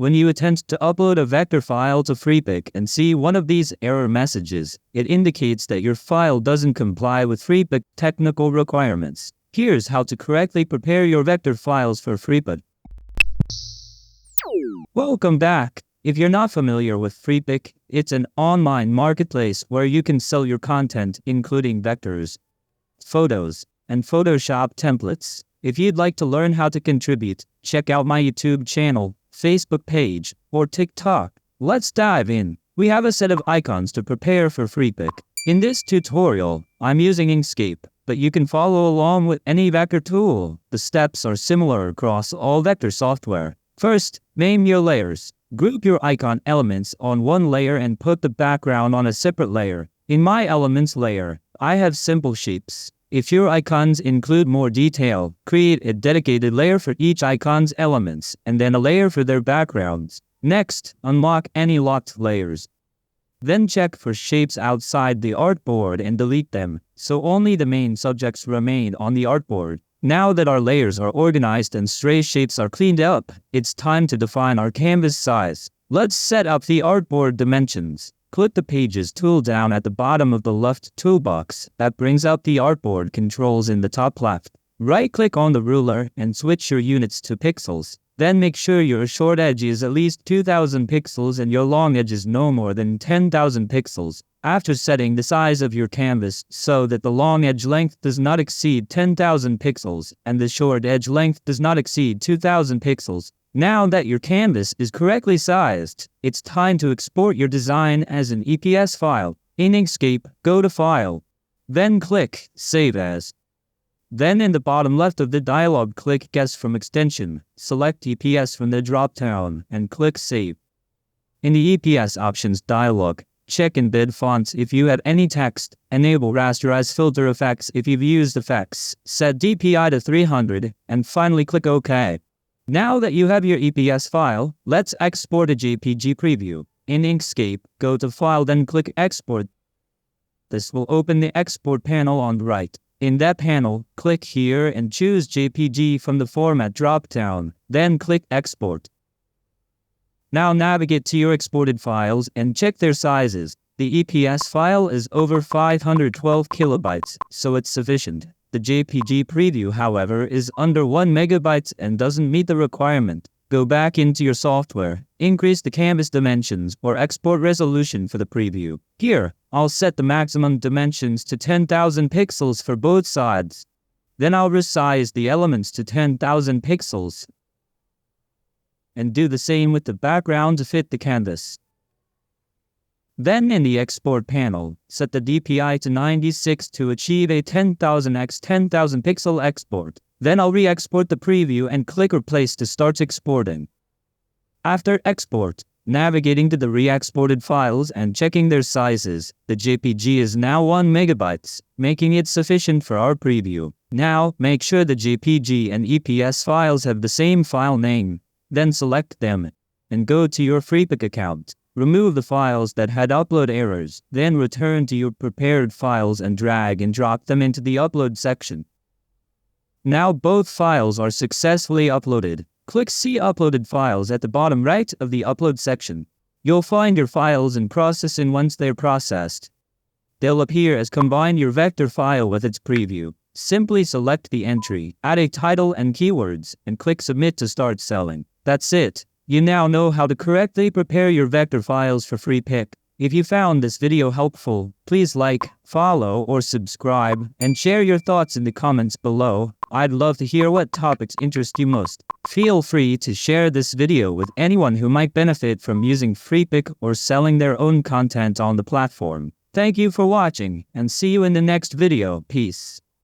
When you attempt to upload a vector file to Freepik and see one of these error messages, it indicates that your file doesn't comply with Freepik technical requirements. Here's how to correctly prepare your vector files for Freepik. Welcome back. If you're not familiar with Freepik, it's an online marketplace where you can sell your content, including vectors, photos, and Photoshop templates. If you'd like to learn how to contribute, check out my YouTube channel, Facebook page, or TikTok. Let's dive in. We have a set of icons to prepare for Freepik. In this tutorial, I'm using Inkscape, but you can follow along with any vector tool. The steps are similar across all vector software. First, name your layers. Group your icon elements on one layer and put the background on a separate layer. In my elements layer, I have simple shapes. If your icons include more detail, create a dedicated layer for each icon's elements, and then a layer for their backgrounds. Next, unlock any locked layers. Then check for shapes outside the artboard and delete them, so only the main subjects remain on the artboard. Now that our layers are organized and stray shapes are cleaned up, it's time to define our canvas size. Let's set up the artboard dimensions. Click the Pages tool down at the bottom of the left toolbox. That brings up the artboard controls in the top left. Right-click on the ruler and switch your units to pixels. Then make sure your short edge is at least 2000 pixels and your long edge is no more than 10,000 pixels. After setting the size of your canvas so that the long edge length does not exceed 10,000 pixels and the short edge length does not exceed 2000 pixels, now that your canvas is correctly sized, it's time to export your design as an EPS file. In Inkscape, go to File. Then click Save As. Then in the bottom left of the dialog, click Guess from Extension. Select EPS from the drop-down and click Save. In the EPS Options dialog, check Embed Fonts if you have any text. Enable Rasterize Filter Effects if you've used effects. Set DPI to 300, and finally click OK. Now that you have your EPS file, let's export a JPG preview. In Inkscape, go to File, then click Export. This will open the Export panel on the right. In that panel, click here and choose JPG from the Format drop-down, then click Export. Now navigate to your exported files and check their sizes. The EPS file is over 512 kilobytes, so it's sufficient. The JPG preview, however, is under 1 megabyte and doesn't meet the requirement. Go back into your software, increase the canvas dimensions or export resolution for the preview. Here, I'll set the maximum dimensions to 10,000 pixels for both sides. Then I'll resize the elements to 10,000 pixels. And do the same with the background to fit the canvas. Then in the Export panel, set the DPI to 96 to achieve a 10,000 x 10,000 pixel export. Then I'll re-export the preview and click Replace to start exporting. After export, navigating to the re-exported files and checking their sizes, the JPG is now 1 megabyte, making it sufficient for our preview. Now, make sure the JPG and EPS files have the same file name. Then select them and go to your Freepik account. Remove the files that had upload errors, then return to your prepared files and drag and drop them into the upload section. Now both files are successfully uploaded. Click See Uploaded Files at the bottom right of the upload section. You'll find your files in processing. Once they're processed, they'll appear as Combine your vector file with its preview. Simply select the entry, add a title and keywords, and click Submit to start selling. That's it. You now know how to correctly prepare your vector files for Freepik. If you found this video helpful, please like, follow, or subscribe, and share your thoughts in the comments below. I'd love to hear what topics interest you most. Feel free to share this video with anyone who might benefit from using Freepik or selling their own content on the platform. Thank you for watching, and see you in the next video. Peace.